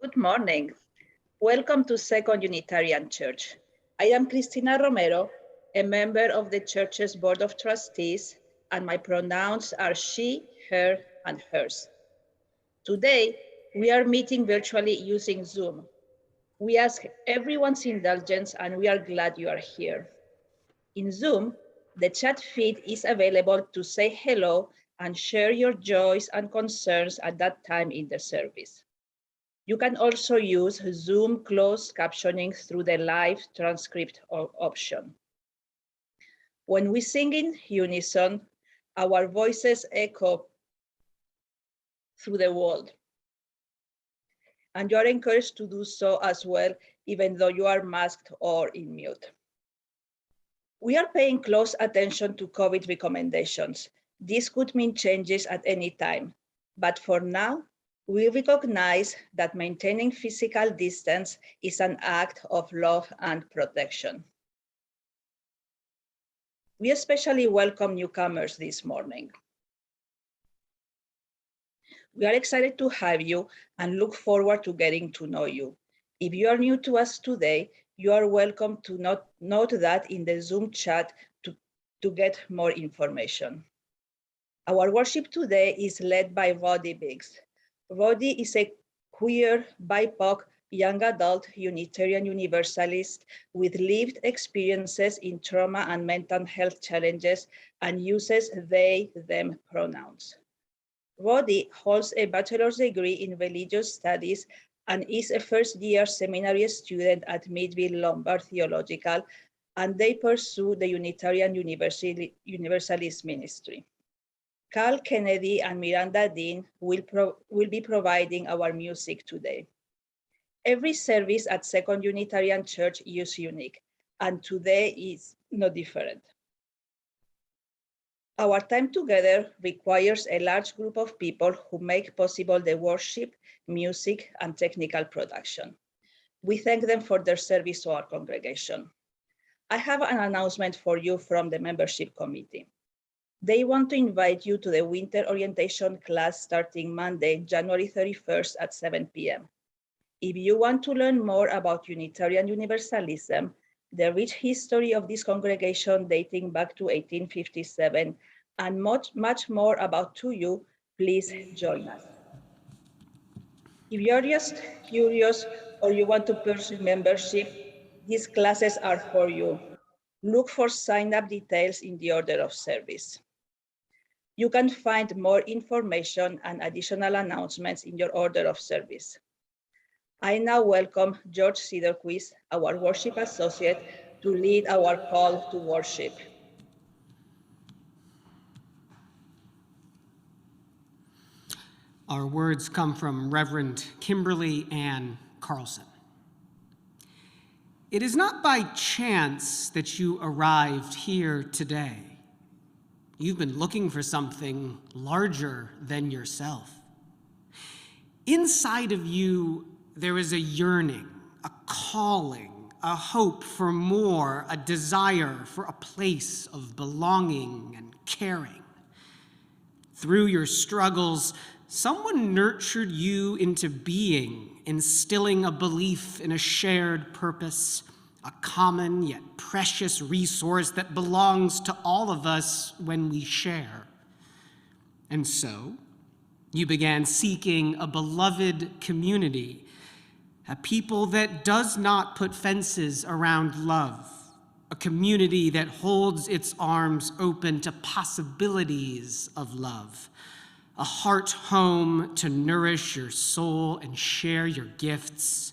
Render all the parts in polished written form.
Good morning. Welcome to Second Unitarian Church. I am Cristina Romero, a member of the church's Board of Trustees, and my pronouns are she, her, and hers. Today, we are meeting virtually using Zoom. We ask everyone's indulgence, and we are glad you are here. In Zoom, the chat feed is available to say hello and share your joys and concerns at that time in the service. You can also use Zoom closed captioning through the live transcript option. When we sing in unison, our voices echo through the world. And you are encouraged to do so as well, even though you are masked or in mute. We are paying close attention to COVID recommendations. This could mean changes at any time, but for now, we recognize that maintaining physical distance is an act of love and protection. We especially welcome newcomers this morning. We are excited to have you and look forward to getting to know you. If you are new to us today, you are welcome to note that in the Zoom chat to get more information. Our worship today is led by Roddy Biggs. Roddy is a queer, BIPOC, young adult Unitarian Universalist with lived experiences in trauma and mental health challenges and uses they, them pronouns. Roddy holds a bachelor's degree in religious studies and is a first-year seminary student at Midville Lombard Theological, and they pursue the Unitarian Universalist ministry. Carl Kennedy and Miranda Dean will be providing our music today. Every service at Second Unitarian Church is unique, and today is no different. Our time together requires a large group of people who make possible the worship, music, and technical production. We thank them for their service to our congregation. I have an announcement for you from the membership committee. They want to invite you to the winter orientation class starting Monday, January 31st at 7 p.m. If you want to learn more about Unitarian Universalism, the rich history of this congregation dating back to 1857, and much more about TUYU, please join us. If you're just curious or you want to pursue membership, these classes are for you. Look for sign-up details in the order of service. You can find more information and additional announcements in your order of service. I now welcome George Siddarquis, our worship associate, to lead our call to worship. Our words come from Reverend Kimberly Ann Carlson. It is not by chance that you arrived here today. You've been looking for something larger than yourself. Inside of you, there is a yearning, a calling, a hope for more, a desire for a place of belonging and caring. Through your struggles, someone nurtured you into being, instilling a belief in a shared purpose, a common yet precious resource that belongs to all of us when we share. And so, you began seeking a beloved community, a people that does not put fences around love, a community that holds its arms open to possibilities of love, a heart home to nourish your soul and share your gifts.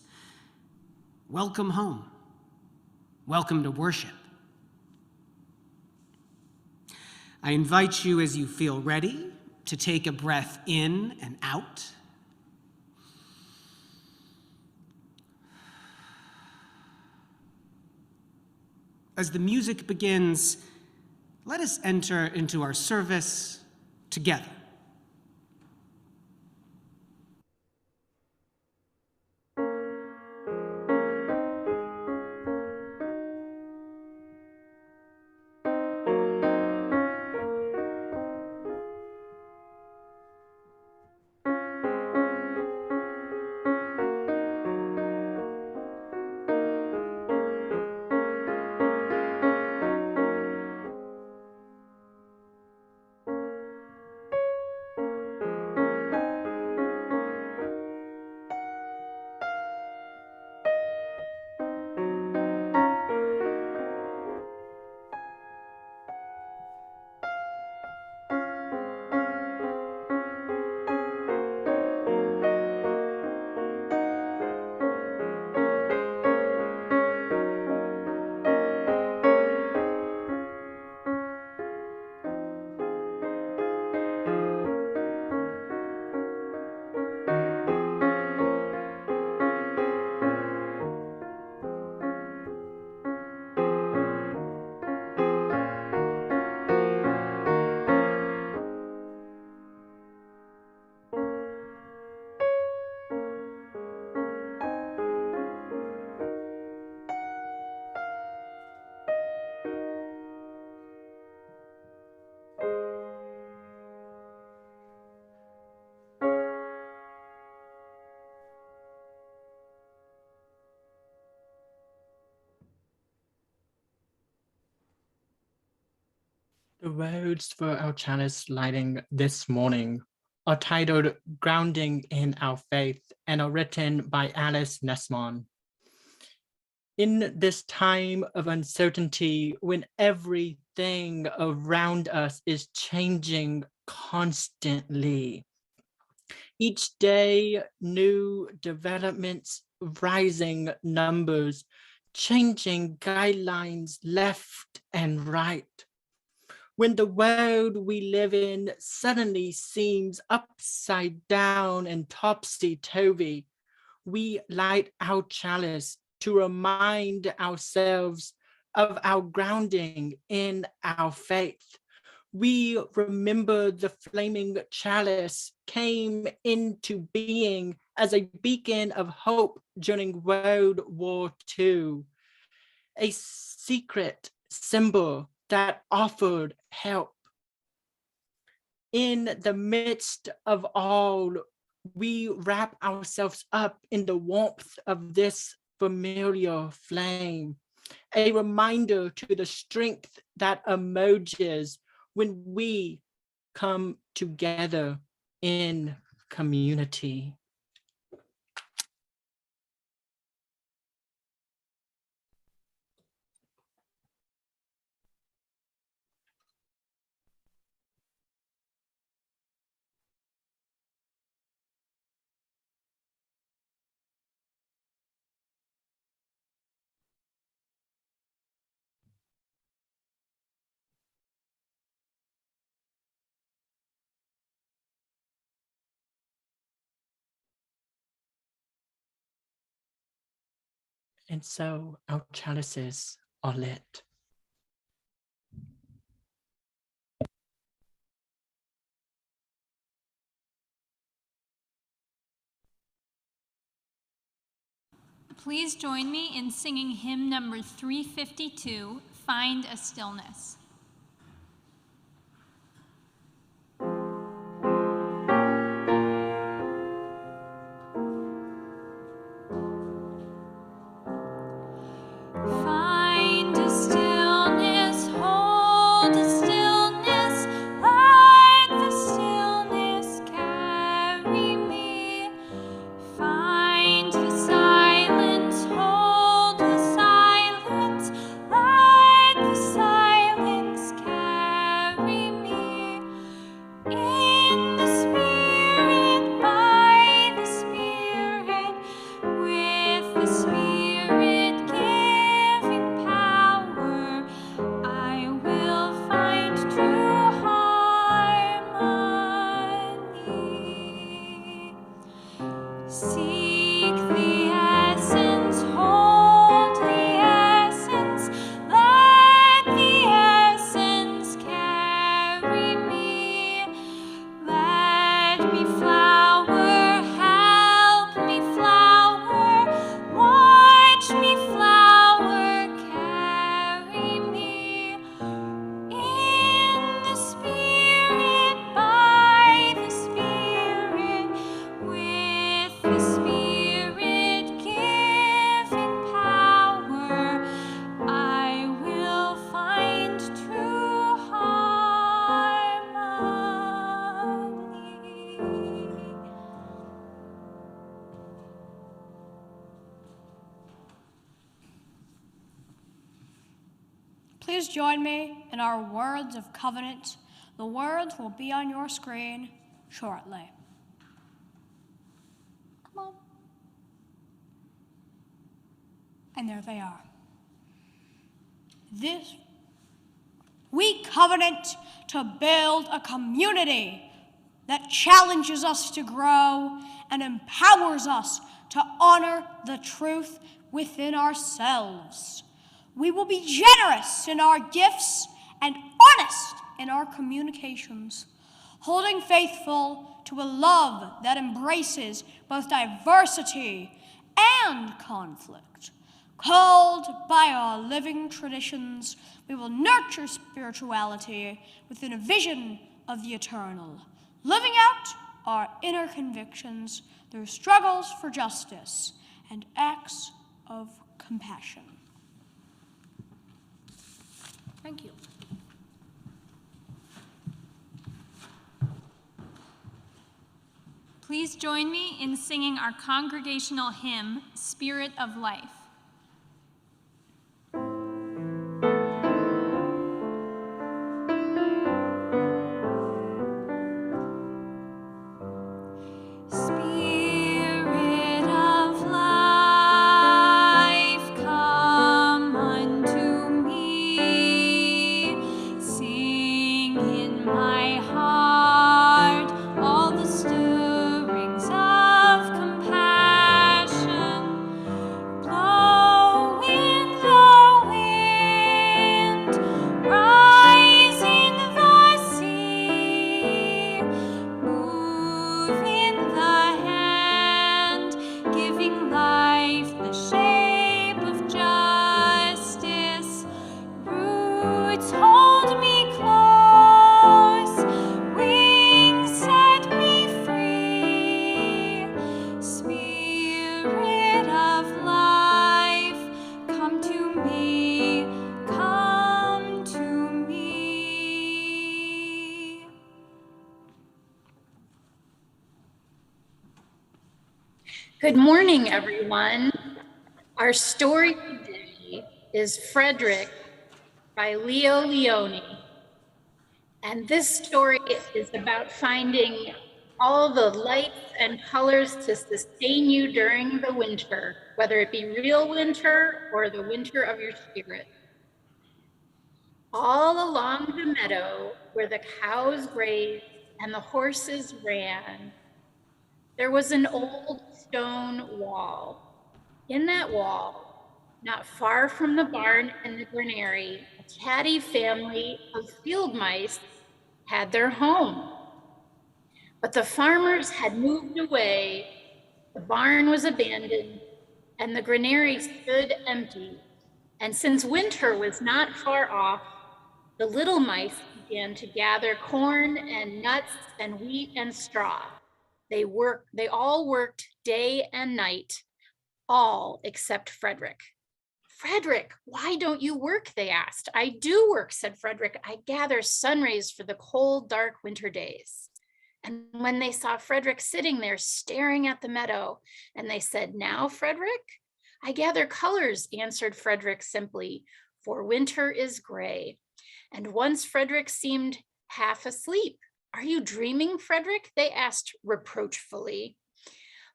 Welcome home. Welcome to worship. I invite you, as you feel ready, to take a breath in and out. As the music begins, let us enter into our service together. The words for our chalice lighting this morning are titled Grounding in Our Faith and are written by Alice Nesmond. In this time of uncertainty, when everything around us is changing constantly, each day, new developments, rising numbers, changing guidelines left and right. When the world we live in suddenly seems upside down and topsy-turvy, we light our chalice to remind ourselves of our grounding in our faith. We remember the flaming chalice came into being as a beacon of hope during World War II, a secret symbol that offered help. In the midst of all, we wrap ourselves up in the warmth of this familiar flame, a reminder to the strength that emerges when we come together in community. And so our chalices are lit. Please join me in singing hymn number 352, Find a Stillness. Find a stillness, hold a stillness, let the stillness carry me. Find the silence, hold the silence, let the silence carry me. In the Spirit, by the Spirit, with the Spirit giving power, I will find true harmony. Seek the essence, hold the essence, let the essence carry me. Let me flower, help me flower, watch me flower, carry me. In the Spirit, by the Spirit, with the Spirit giving power, I will find true harmony. Please join me in our words of covenant. The words will be on your screen shortly. Come on. And there they are. We covenant to build a community that challenges us to grow and empowers us to honor the truth within ourselves. We will be generous in our gifts and honest in our communications, holding faithful to a love that embraces both diversity and conflict. Called by our living traditions, we will nurture spirituality within a vision of the eternal, living out our inner convictions through struggles for justice and acts of compassion. Thank you. Please join me in singing our congregational hymn, Spirit of Life. Good morning, everyone. Our story today is Frederick by Leo Leone. And this story is about finding all the lights and colors to sustain you during the winter, whether it be real winter or the winter of your spirit. All along the meadow where the cows grazed and the horses ran, there was an old stone wall. In that wall, not far from the barn and the granary, a chatty family of field mice had their home. But the farmers had moved away, the barn was abandoned, and the granary stood empty. And since winter was not far off, the little mice began to gather corn and nuts and wheat and straw. They all worked day and night, all except Frederick. Frederick, why don't you work? They asked. I do work, said Frederick. I gather sun rays for the cold, dark winter days. And when they saw Frederick sitting there staring at the meadow, and they said, now, Frederick? I gather colors, answered Frederick simply, for winter is gray. And once Frederick seemed half asleep. Are you dreaming, Frederick? They asked reproachfully.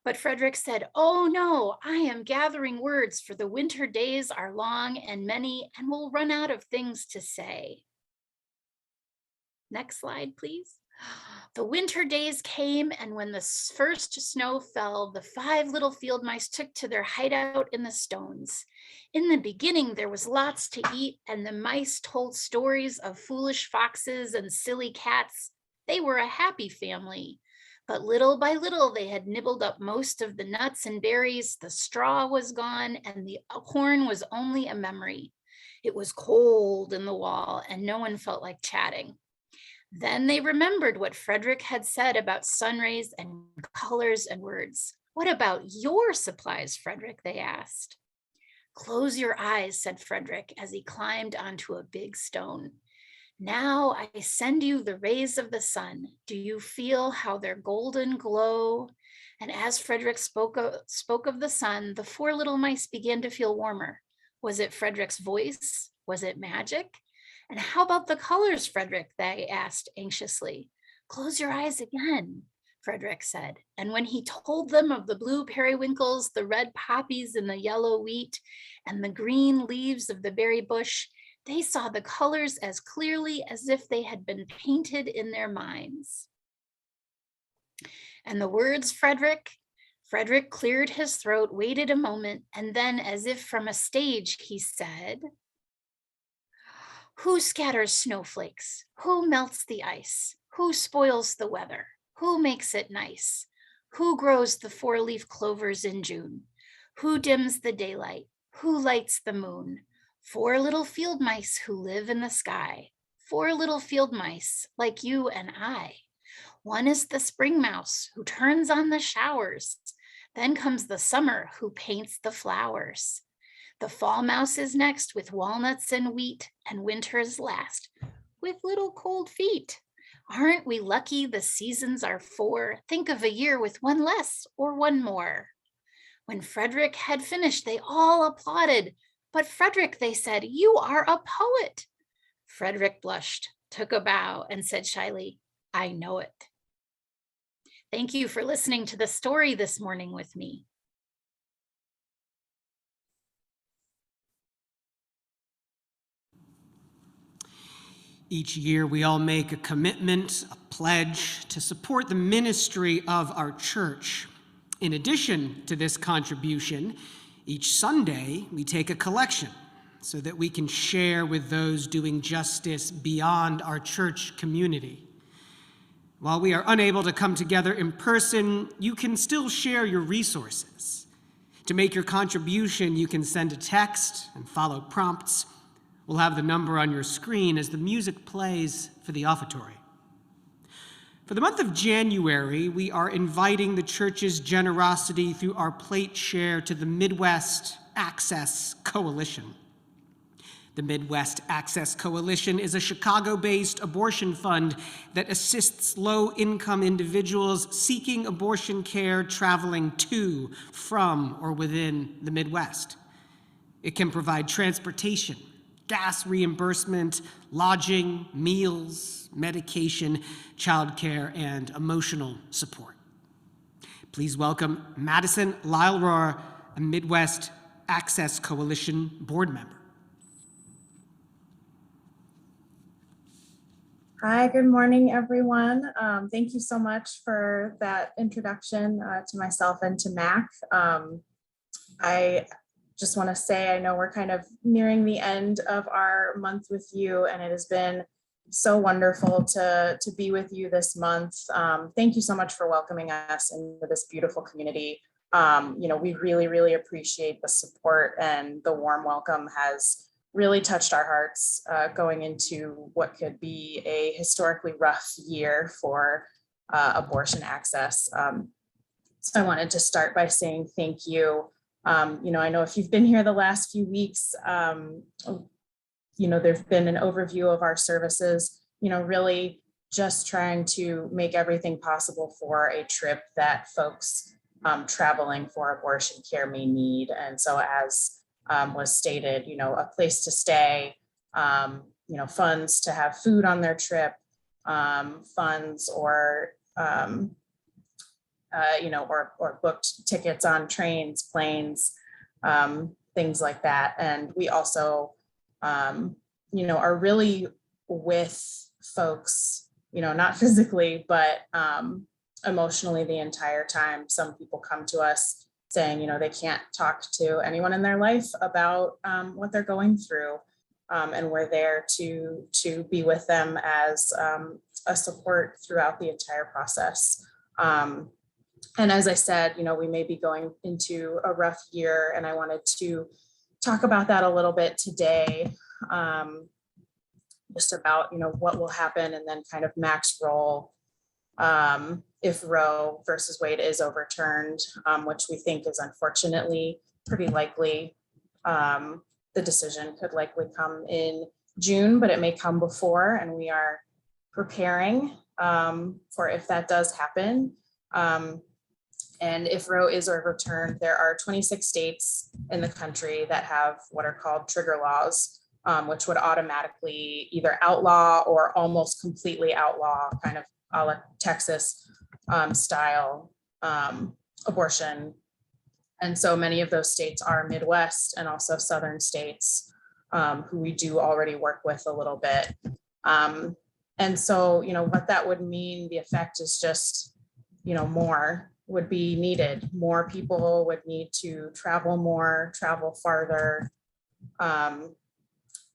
But Frederick said, oh no, I am gathering words, for the winter days are long and many, and we'll run out of things to say. Next slide, please. The winter days came, and when the first snow fell, the 5 little field mice took to their hideout in the stones. In the beginning, there was lots to eat, and the mice told stories of foolish foxes and silly cats. They were a happy family. But little by little, they had nibbled up most of the nuts and berries, the straw was gone, and the corn was only a memory. It was cold in the wall, and no one felt like chatting. Then they remembered what Frederick had said about sun rays and colors and words. What about your supplies, Frederick? They asked. Close your eyes, said Frederick as he climbed onto a big stone. Now I send you the rays of the sun. Do you feel how their golden glow? And as Frederick spoke of the sun, the 4 little mice began to feel warmer. Was it Frederick's voice? Was it magic? And how about the colors, Frederick? They asked anxiously. Close your eyes again, Frederick said. And when he told them of the blue periwinkles, the red poppies and the yellow wheat, and the green leaves of the berry bush, they saw the colors as clearly as if they had been painted in their minds. And the words, Frederick cleared his throat, waited a moment, and then, as if from a stage, he said, who scatters snowflakes? Who melts the ice? Who spoils the weather? Who makes it nice? Who grows the 4-leaf clovers in June? Who dims the daylight? Who lights the moon? 4 little field mice who live in the sky. 4 little field mice like you and I. One is the spring mouse who turns on the showers. Then comes the summer who paints the flowers. The fall mouse is next with walnuts and wheat, and winter is last with little cold feet. Aren't we lucky the seasons are four? Think of a year with one less or one more. When Frederick had finished, they all applauded. But Frederick, they said, you are a poet. Frederick blushed, took a bow, and said shyly, I know it. Thank you for listening to the story this morning with me. Each year, we all make a commitment, a pledge to support the ministry of our church. In addition to this contribution, each Sunday, we take a collection so that we can share with those doing justice beyond our church community. While we are unable to come together in person, you can still share your resources. To make your contribution, you can send a text and follow prompts. We'll have the number on your screen as the music plays for the offertory. For the month of January, we are inviting the church's generosity through our plate share to the Midwest Access Coalition. The Midwest Access Coalition is a Chicago-based abortion fund that assists low-income individuals seeking abortion care traveling to, from, or within the Midwest. It can provide transportation, gas reimbursement, lodging, meals, medication, childcare, and emotional support. Please welcome Madison, Lyle, a Midwest Access Coalition board member. Hi, good morning, everyone. Thank you so much for that introduction to myself and to Mac. I just want to say, I know we're kind of nearing the end of our month with you, and it has been so wonderful to be with you this month. Thank you so much for welcoming us into this beautiful community. We really, really appreciate the support, and the warm welcome has really touched our hearts going into what could be a historically rough year for abortion access. So I wanted to start by saying thank you. I know if you've been here the last few weeks, there's been an overview of our services, really just trying to make everything possible for a trip that folks traveling for abortion care may need. And so as was stated, a place to stay, funds to have food on their trip, funds or booked tickets on trains, planes, things like that. And we also, are really with folks, not physically, but emotionally the entire time. Some people come to us saying, they can't talk to anyone in their life about what they're going through. And we're there to be with them as a support throughout the entire process. And as I said, we may be going into a rough year, and I wanted to talk about that a little bit today, just about, what will happen, and then kind of Mac's role if Roe versus Wade is overturned, which we think is unfortunately pretty likely. The decision could likely come in June, but it may come before, and we are preparing for if that does happen. And if Roe is overturned, there are 26 states in the country that have what are called trigger laws, which would automatically either outlaw or almost completely outlaw, kind of a la Texas style abortion. And so many of those states are Midwest and also Southern states who we do already work with a little bit. And so, what that would mean, the effect is just, more would be needed. More people would need to travel more, travel farther.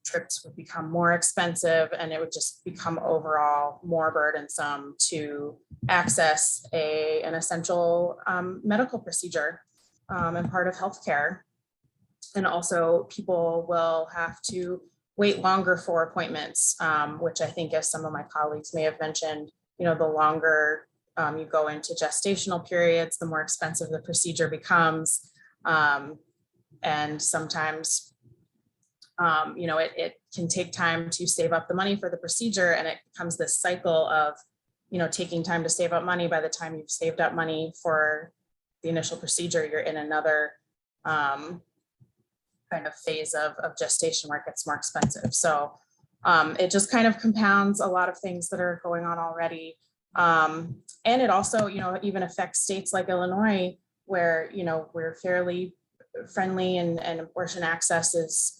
Trips would become more expensive, and it would just become overall more burdensome to access an essential medical procedure and part of healthcare. And also people will have to wait longer for appointments, which I think, as some of my colleagues may have mentioned, the longer you go into gestational periods, the more expensive the procedure becomes. And sometimes It can take time to save up the money for the procedure, and it becomes this cycle of, taking time to save up money. By the time you've saved up money for the initial procedure, you're in another kind of phase of gestation where it gets more expensive. So it just kind of compounds a lot of things that are going on already. And it also, even affects states like Illinois, where, we're fairly friendly and abortion access is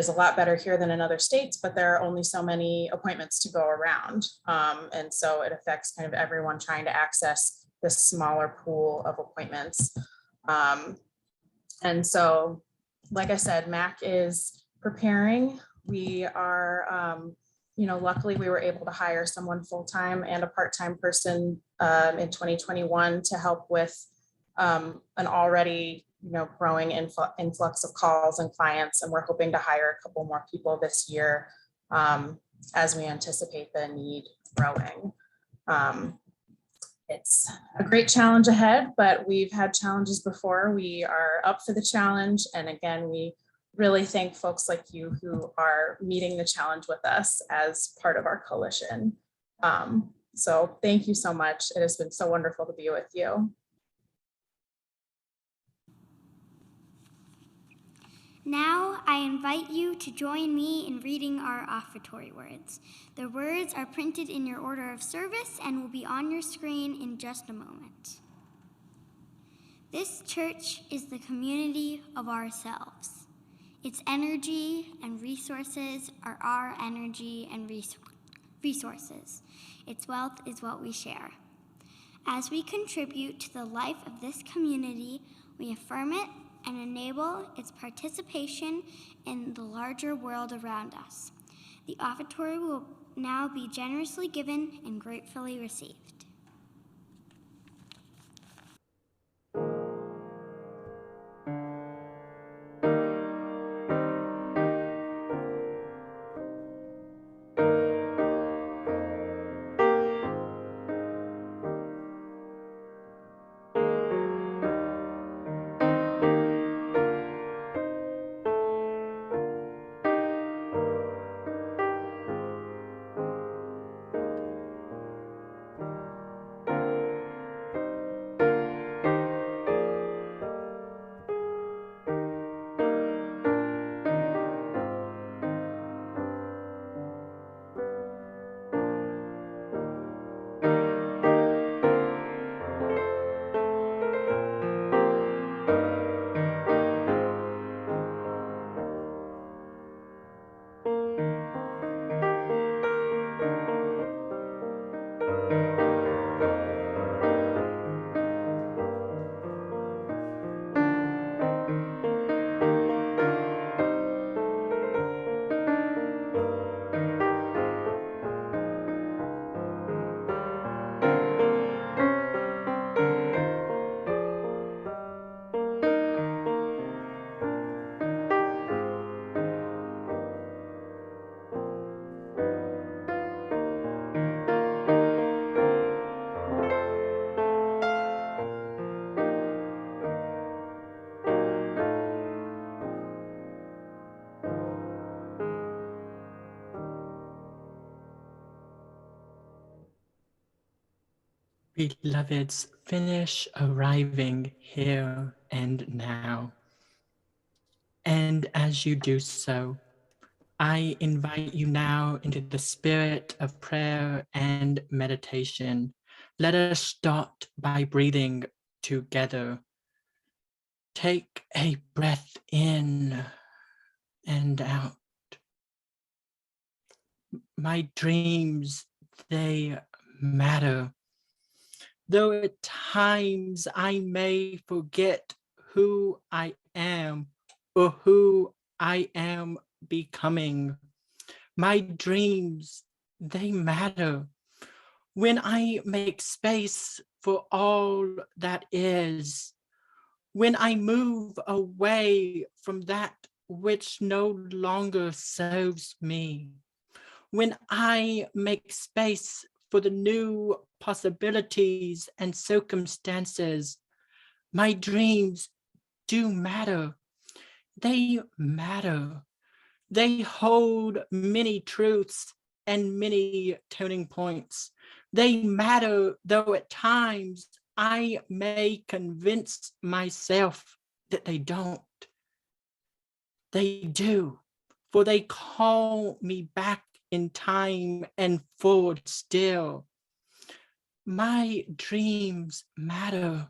a lot better here than in other states, but there are only so many appointments to go around. And so it affects kind of everyone trying to access this smaller pool of appointments. And so, like I said, MAC is preparing. We are, luckily we were able to hire someone full-time and a part-time person in 2021 to help with an already growing influx of calls and clients. And we're hoping to hire a couple more people this year as we anticipate the need growing. It's a great challenge ahead, but we've had challenges before. We are up for the challenge. And again, we really thank folks like you who are meeting the challenge with us as part of our coalition. So thank you so much. It has been so wonderful to be with you. Now, I invite you to join me in reading our offertory words. The words are printed in your order of service and will be on your screen in just a moment. This church is the community of ourselves. Its energy and resources are our energy and resources. Its wealth is what we share. As we contribute to the life of this community, we affirm it and enable its participation in the larger world around us. The offertory will now be generously given and gratefully received. Beloveds, finish arriving here and now. And as you do so, I invite you now into the spirit of prayer and meditation. Let us start by breathing together. Take a breath in and out. My dreams, they matter. Though at times I may forget who I am or who I am becoming, my dreams, they matter. When I make space for all that is, when I move away from that which no longer serves me, when I make space for the new possibilities and circumstances, my dreams do matter. They matter. They hold many truths and many turning points. They matter, though at times I may convince myself that they don't. They do, for they call me back in time and forward still. My dreams matter.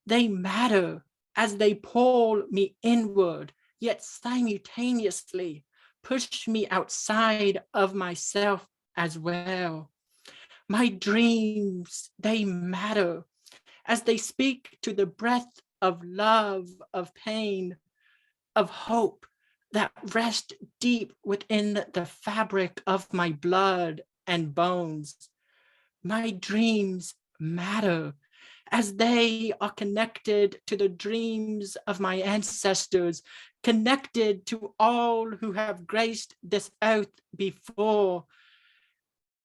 They matter as they pull me inward, yet simultaneously push me outside of myself as well. My dreams, they matter as they speak to the breath of love, of pain, of hope that rest deep within the fabric of my blood and bones. My dreams matter as they are connected to the dreams of my ancestors, connected to all who have graced this earth before,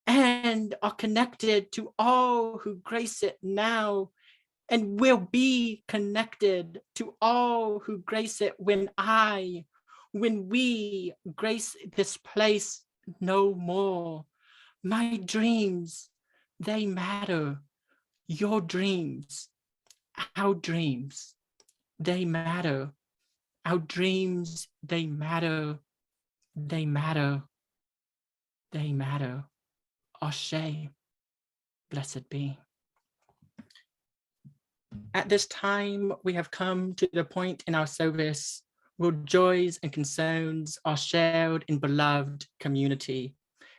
and are connected to all who grace it now, and will be connected to all who grace it when we grace this place no more. My dreams, they matter. Your dreams, our dreams, they matter. Our dreams, they matter. They matter. They matter. Ashe, blessed be. At this time, we have come to the point in our service where joys and concerns are shared in beloved community.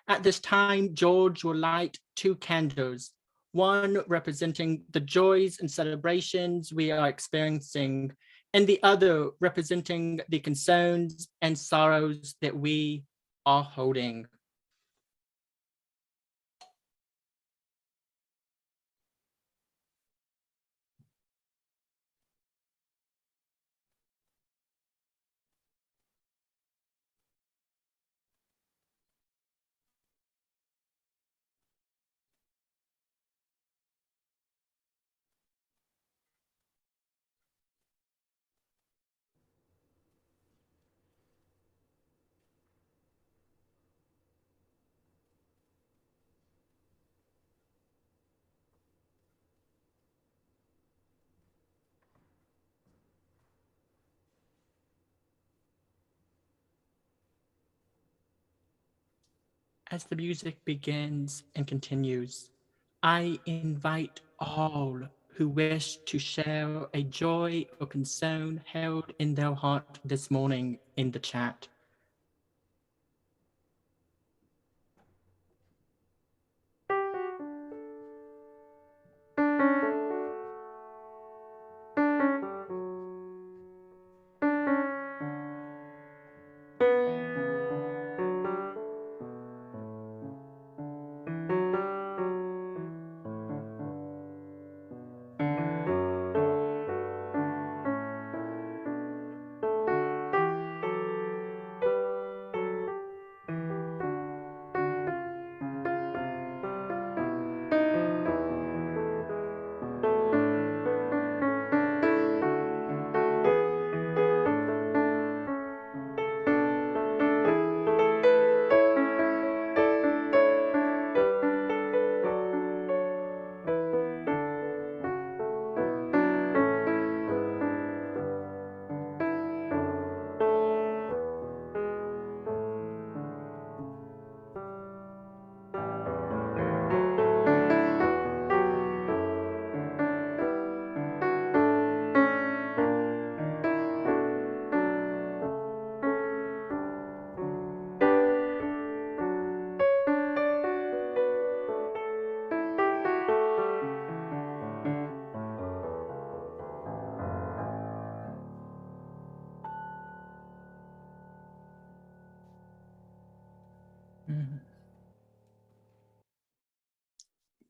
At this time, George will light 2 candles, one representing the joys and celebrations we are experiencing, and the other representing the concerns and sorrows that we are holding. As the music begins and continues, I invite all who wish to share a joy or concern held in their heart this morning in the chat.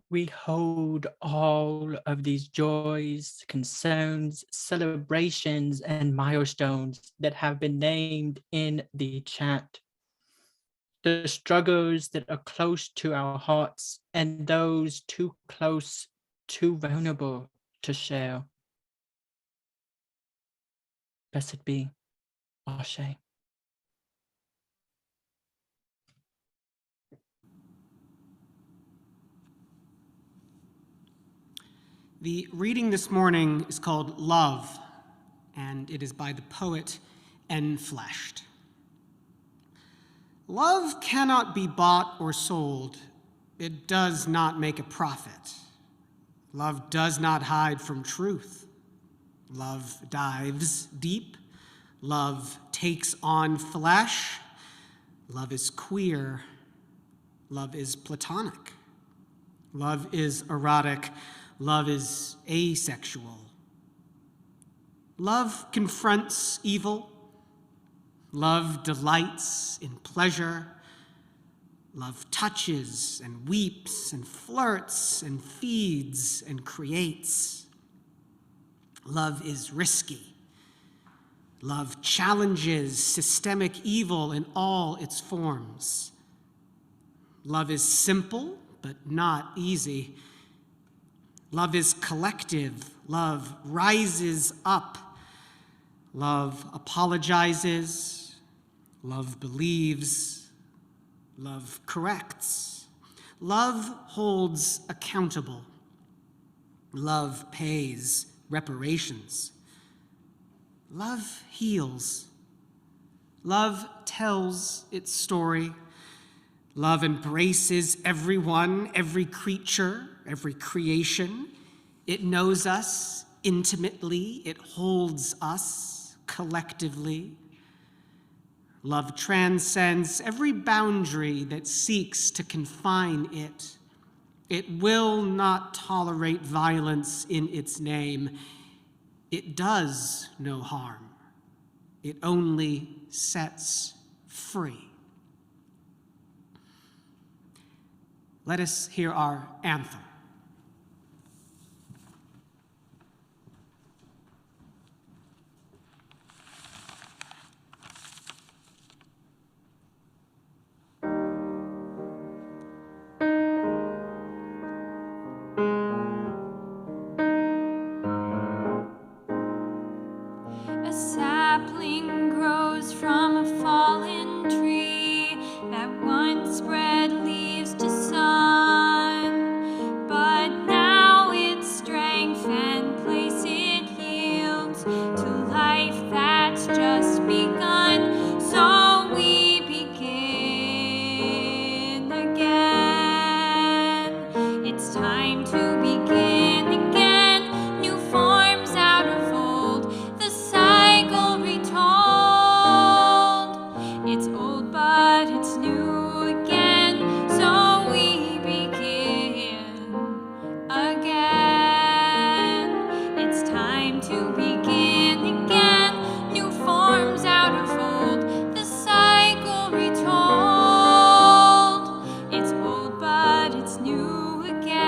We hold all of these joys, concerns, celebrations, and milestones that have been named in the chat. The struggles that are close to our hearts and those too close, too vulnerable to share. Blessed be, Ashe. The reading this morning is called Love, and it is by the poet Enfleshed. Love cannot be bought or sold. It does not make a profit. Love does not hide from truth. Love dives deep. Love takes on flesh. Love is queer. Love is platonic. Love is erotic. Love is asexual. Love confronts evil. Love delights in pleasure. Love touches and weeps and flirts and feeds and creates. Love is risky. Love challenges systemic evil in all its forms. Love is simple, but not easy. Love is collective. Love rises up. Love apologizes. Love believes. Love corrects. Love holds accountable. Love pays reparations. Love heals. Love tells its story. Love embraces everyone, every creature, every creation. It knows us intimately. It holds us collectively. Love transcends every boundary that seeks to confine it. It will not tolerate violence in its name. It does no harm. It only sets free. Let us hear our anthem. A sapling grows from a fallen tree that once spread leaves to sun, but now its strength and place it yields to life that's just begun. So we begin again. It's time to begin again. New forms out of old, the cycle retold. It's old, but it's new again. So we begin again. It's time to begin again. New forms out of old, the cycle retold. It's old, but it's new again.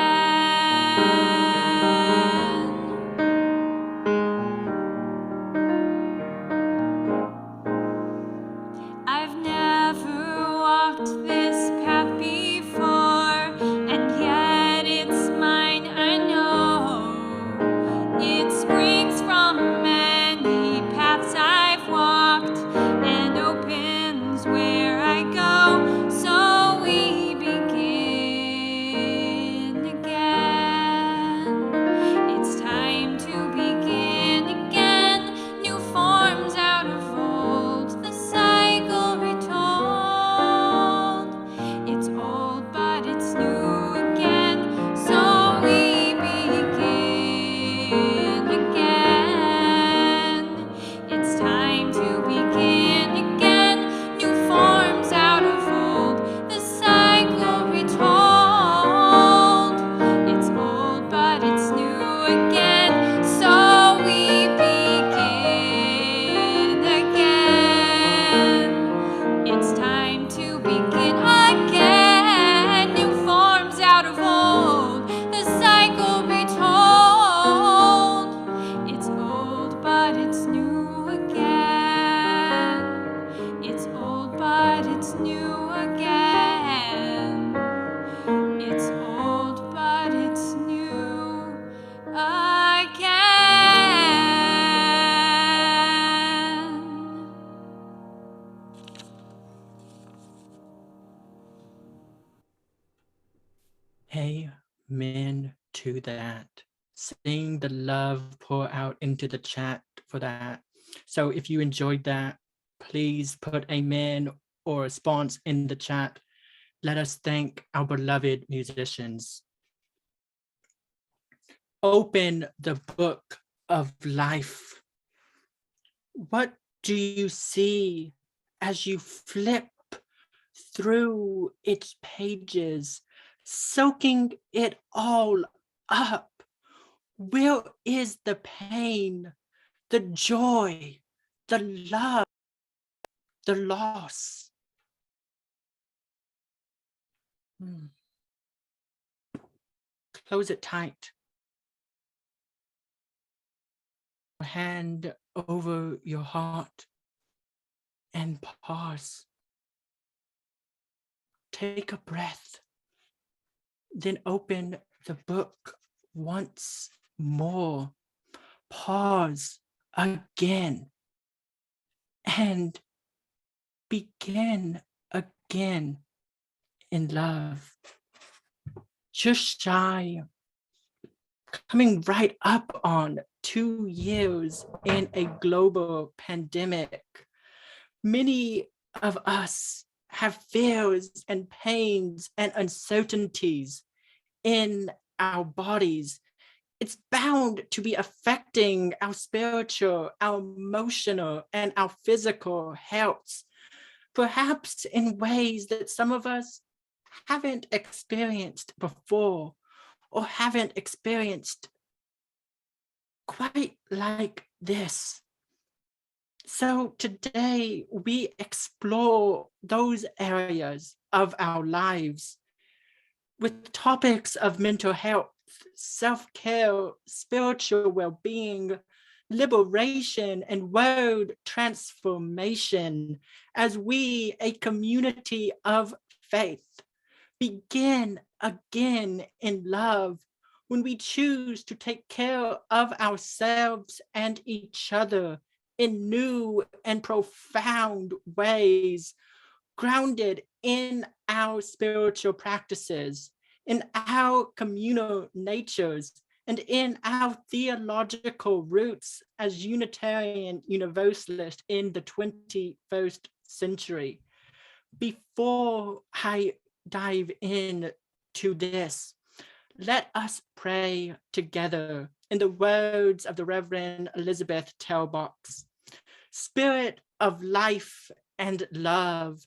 I've never walked this path before, and yet it's mine, I know. It springs from many paths I've walked and opens where I go. So we begin again. It's time to begin again. New forms out of old, the cycle retold. It's old, but it's new again. So we begin again. It's time to begin again. New forms out of old, the cycle retold. It's old, but it's new again. So we begin again. It's time to begin again. New forms out of old, the cycle retold. It's old, but it's new again. It's old, but it's new again. It's old, but it's new again. Amen to that. seeing the love pour out into the chat for that. So if you enjoyed that, please put amen or a response in the chat. Let us thank our beloved musicians. Open the book of life. What do you see as you flip through its pages, soaking it all up? Where is the pain, the joy, the love, the loss? Close it tight. Hand over your heart and pause. Take a breath. Then open the book once more. Pause again and begin again in love. Just shy, coming right up on 2 years in a global pandemic. Many of us have fears and pains and uncertainties in our bodies. It's bound to be affecting our spiritual, our emotional, and our physical health, perhaps in ways that some of us haven't experienced before or haven't experienced quite like this. So today we explore those areas of our lives with topics of mental health, self-care, spiritual well-being, liberation, and world transformation as we, a community of faith, begin again in love when we choose to take care of ourselves and each other in new and profound ways, grounded in our spiritual practices, in our communal natures, and in our theological roots as Unitarian Universalist in the 21st century. Before I dive in to this, let us pray together in the words of the Reverend Elizabeth Telbox. Spirit of life and love,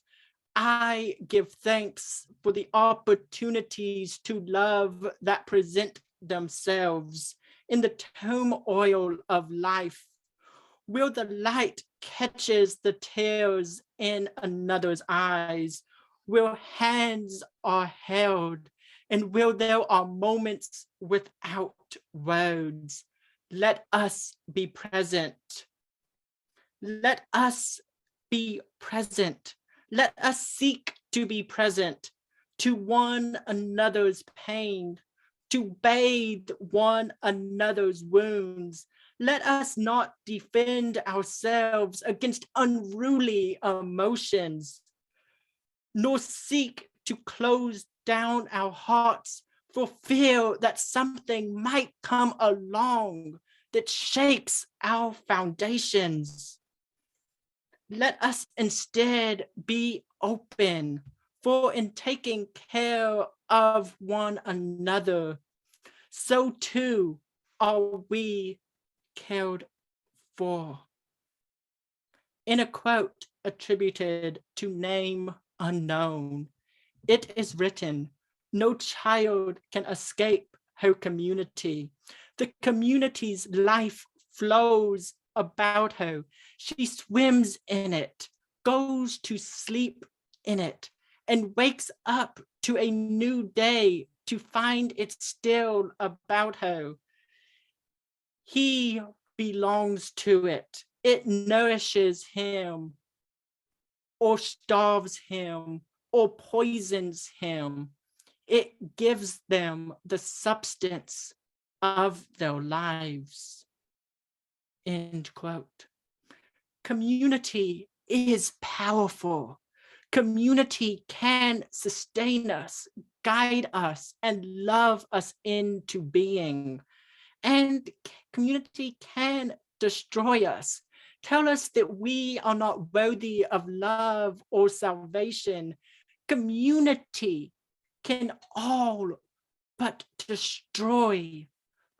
I give thanks for the opportunities to love that present themselves in the turmoil of life, where the light catches the tears in another's eyes, where hands are held, and where there are moments without words. Let us be present. Let us be present. Let us seek to be present to one another's pain, to bathe one another's wounds. Let us not defend ourselves against unruly emotions, nor seek to close down our hearts for fear that something might come along that shakes our foundations. Let us instead be open, for in taking care of one another, so too are we cared for. In a quote attributed to name unknown, it is written, "No child can escape her community. The community's life flows about her. She swims in it, goes to sleep in it, and wakes up to a new day to find it still about her. He belongs to it. It nourishes him, or starves him, or poisons him. It gives them the substance of their lives." End quote. Community is powerful. Community can sustain us, guide us, and love us into being. And community can destroy us, tell us that we are not worthy of love or salvation. Community can all but destroy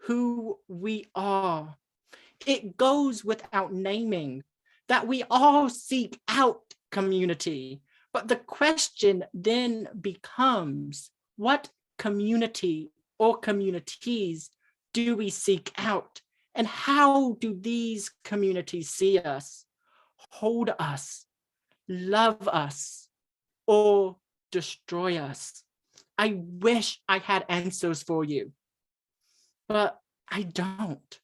who we are. It goes without naming that we all seek out community, but the question then becomes, what community or communities do we seek out? And how do these communities see us, hold us, love us, or destroy us? I wish I had answers for you, but I don't.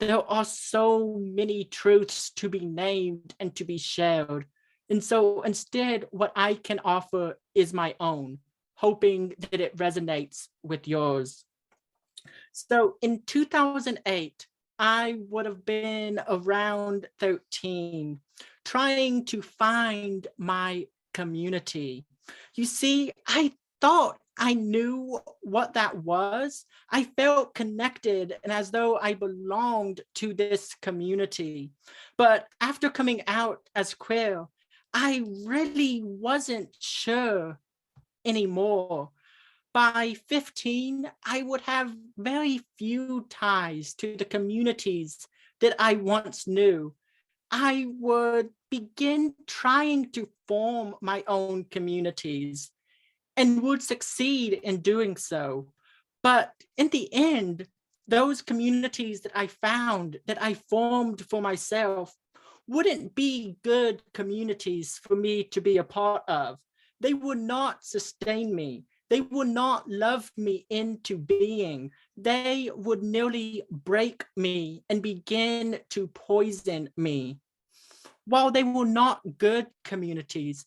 There are so many truths to be named and to be shared. And so instead, what I can offer is my own, hoping that it resonates with yours. So in 2008, I would have been around 13, trying to find my community. You see, I thought I knew what that was. I felt connected and as though I belonged to this community. But after coming out as queer, I really wasn't sure anymore. By 15, I would have very few ties to the communities that I once knew. I would begin trying to form my own communities and would succeed in doing so. But in the end, those communities that I found, that I formed for myself, wouldn't be good communities for me to be a part of. They would not sustain me. They would not love me into being. They would nearly break me and begin to poison me. While they were not good communities,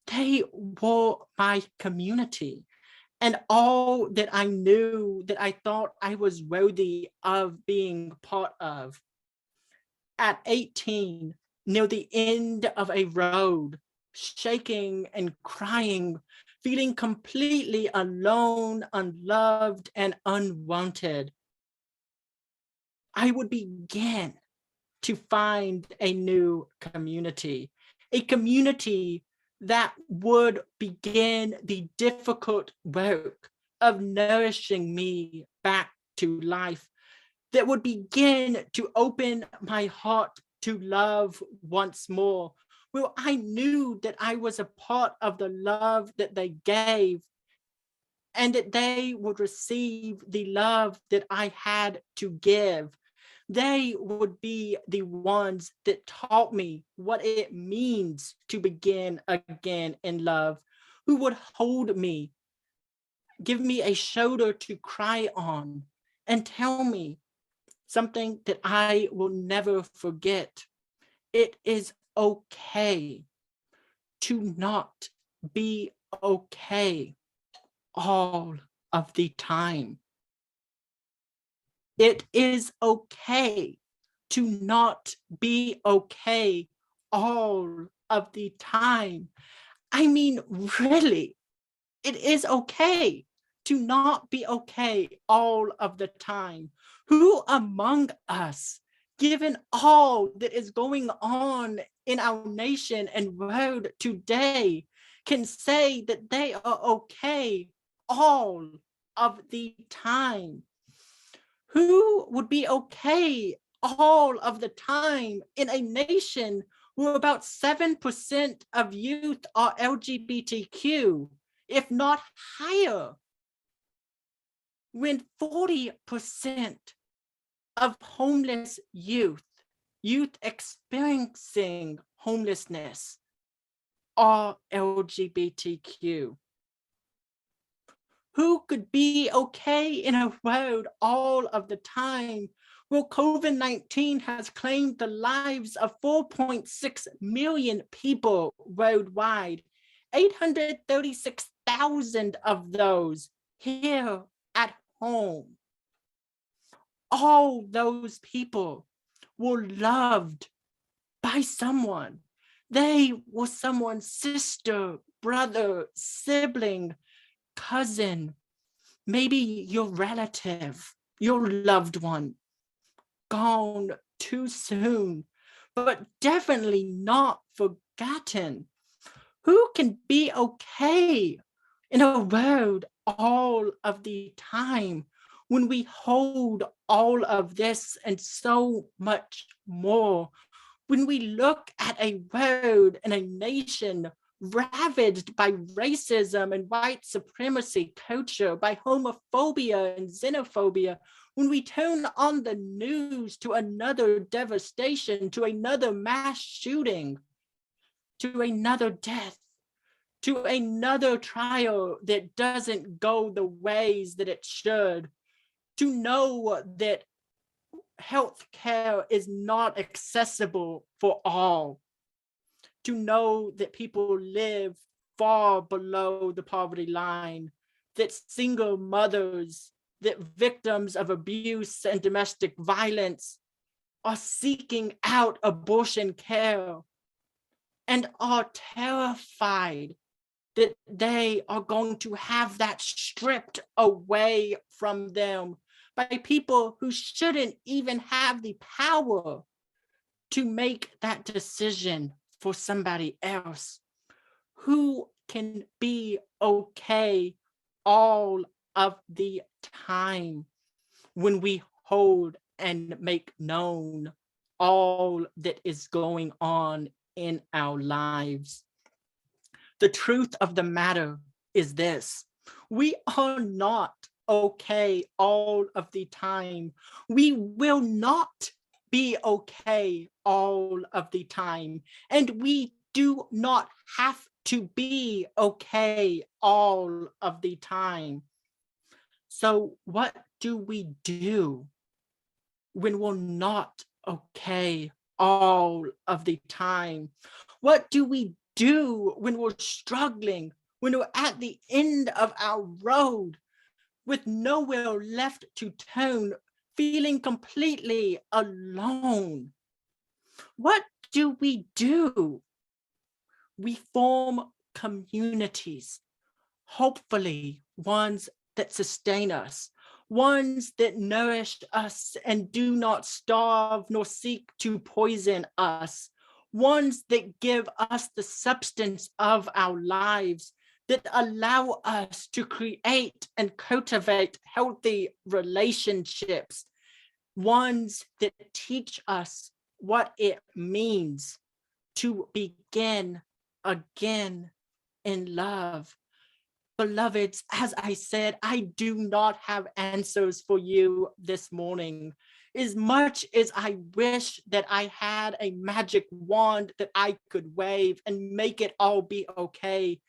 they were my community. And all that I knew, that I thought I was worthy of being part of. At 18, near the end of a road, shaking and crying, feeling completely alone, unloved, and unwanted, I would begin to find a new community, a community that would begin the difficult work of nourishing me back to life, that would begin to open my heart to love once more. Well, I knew that I was a part of the love that they gave, and that they would receive the love that I had to give. They would be the ones that taught me what it means to begin again in love, who would hold me, give me a shoulder to cry on, and tell me something that I will never forget. It is okay to not be okay all of the time. It is okay to not be okay all of the time. I mean, really, it is okay to not be okay all of the time. Who among us, given all that is going on in our nation and world today, can say that they are okay all of the time? Who would be okay all of the time in a nation where about 7% of youth are LGBTQ, if not higher? When 40% of homeless youth experiencing homelessness, are LGBTQ. Who could be okay in a world all of the time? Well, COVID-19 has claimed the lives of 4.6 million people worldwide, 836,000 of those here at home. All those people were loved by someone. They were someone's sister, brother, sibling, cousin, maybe your relative. your loved one, gone too soon, but definitely not forgotten. Who can be okay in a world all of the time when we hold all of this and so much more? When we look at a world and a nation ravaged by racism and white supremacy culture, by homophobia and xenophobia, when we turn on the news to another devastation, to another mass shooting, to another death, to another trial that doesn't go the ways that it should, to know that health care is not accessible for all, to know that people live far below the poverty line, that single mothers, that victims of abuse and domestic violence are seeking out abortion care and are terrified that they are going to have that stripped away from them by people who shouldn't even have the power to make that decision for somebody else. Who can be okay all of the time when we hold and make known all that is going on in our lives? The truth of the matter is this: we are not okay all of the time. We will not be okay all of the time. And we do not have to be okay all of the time. So what do we do when we're not okay all of the time? What do we do when we're struggling, when we're at the end of our road with nowhere left to turn, feeling completely alone? What do? We form communities, hopefully ones that sustain us, ones that nourish us and do not starve nor seek to poison us, ones that give us the substance of our lives, that allow us to create and cultivate healthy relationships, ones that teach us what it means to begin again in love. Beloveds, as I said, I do not have answers for you this morning. As much as I wish that I had a magic wand that I could wave and make it all be okay,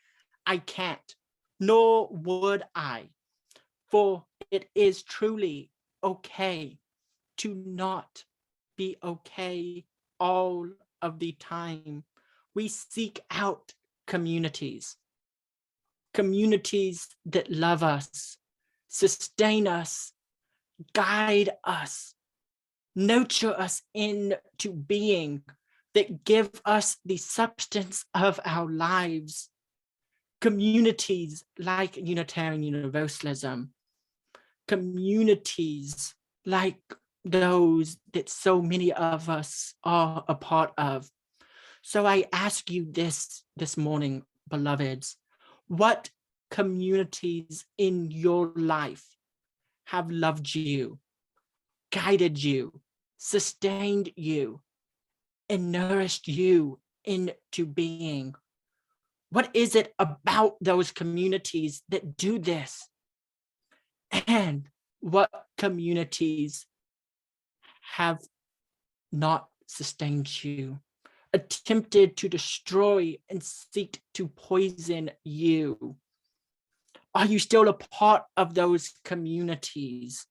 I can't, nor would I. For it is truly okay to not be okay all of the time. We seek out communities that love us, sustain us, guide us, nurture us into being, that give us the substance of our lives. Communities like Unitarian Universalism, communities like those that so many of us are a part of. So I ask you this morning, beloveds: what communities in your life have loved you, guided you, sustained you, and nourished you into being? What is it about those communities that do this? And what communities have not sustained you, attempted to destroy and seek to poison you? Are you still a part of those communities?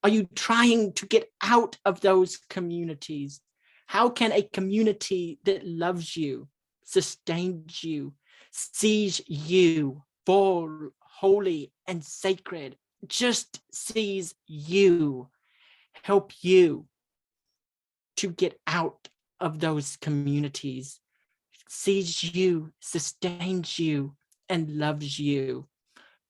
Are you trying to get out of those communities? How can a community that loves you, sustains you, sees you for holy and sacred, just sees you, help you to get out of those communities, sees you, sustains you, and loves you?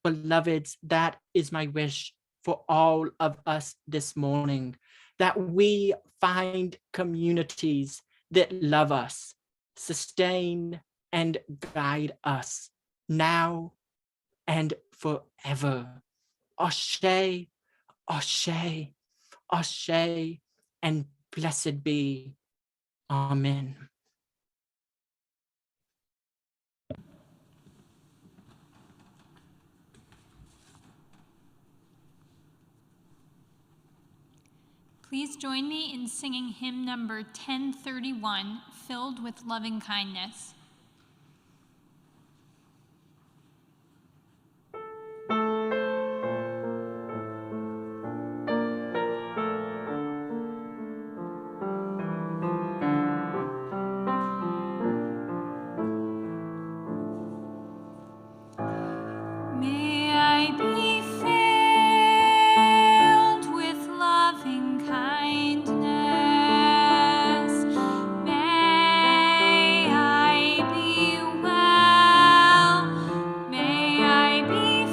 Beloveds, that is my wish for all of us this morning, that we find communities that love us, sustain, and guide us now and forever. Ashe, Ashe, Ashe, and blessed be. Amen. Please join me in singing hymn number 1031, Filled with Loving Kindness. May I be filled with loving kindness. May I be well. May I be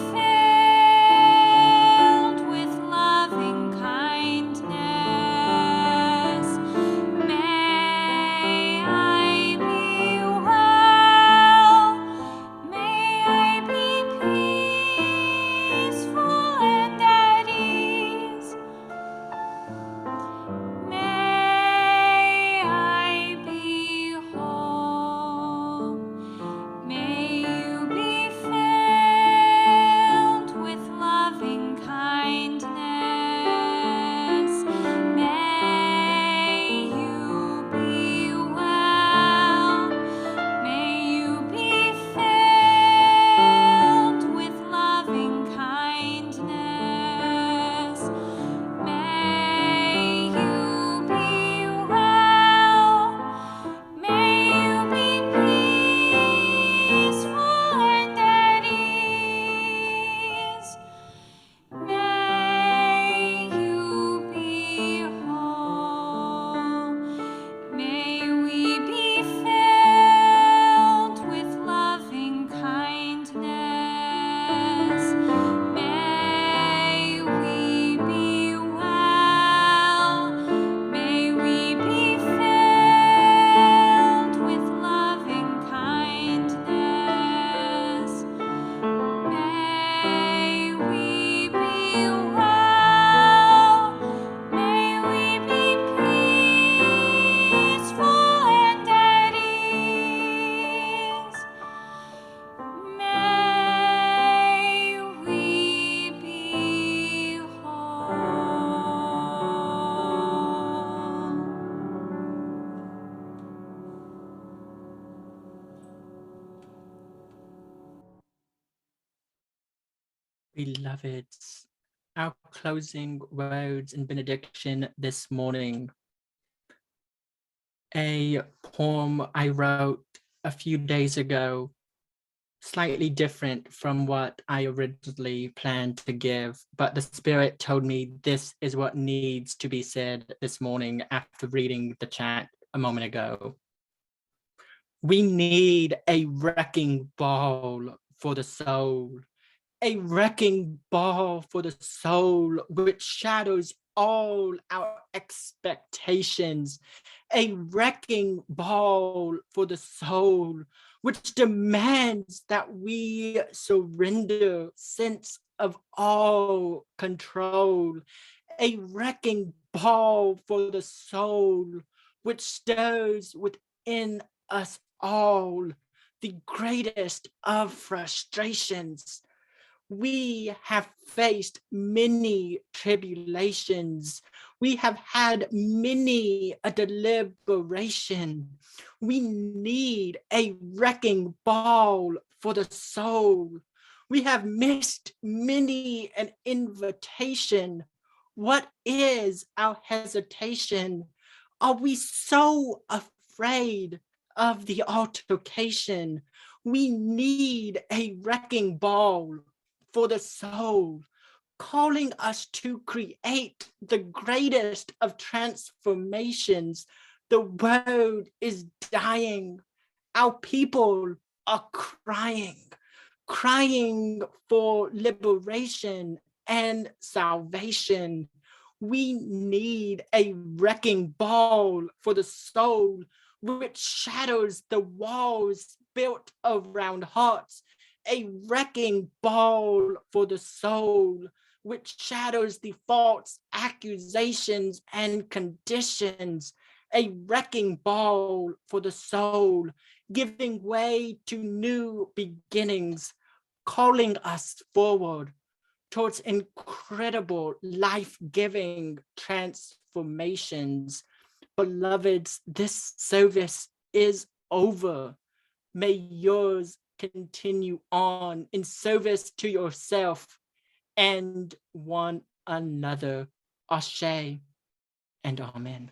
filled with loving kindness. May I be well. May I be peaceful and at ease. May I be whole. May you be filled with loving kindness. May you be well. May you be filled with loving kindness. May you be well. May you be peaceful and at ease. May you be whole. May we be filled with loving kindness. May we be well. May we be filled with loving kindness. May we be well. May we be peaceful and at ease. May we be whole. Beloveds, our closing words and benediction this morning. A poem I wrote a few days ago, slightly different from what I originally planned to give, but the Spirit told me this is what needs to be said this morning after reading the chat a moment ago. We need a wrecking ball for the soul. A wrecking ball for the soul which shadows all our expectations. A wrecking ball for the soul which demands that we surrender sense of all control. A wrecking ball for the soul which stirs within us all the greatest of frustrations. We have faced many tribulations. We have had many a deliberation. We need a wrecking ball for the soul. We have missed many an invitation. What is our hesitation? Are we so afraid of the altercation? We need a wrecking ball for the soul, calling us to create the greatest of transformations. The world is dying. Our people are crying for liberation and salvation. We need a wrecking ball for the soul, which shatters the walls built around hearts. A wrecking ball for the soul, which shatters the false accusations and conditions. A wrecking ball for the soul, giving way to new beginnings, calling us forward towards incredible life-giving transformations. Beloveds, this service is over. May yours continue on in service to yourself and one another. Ashe and amen.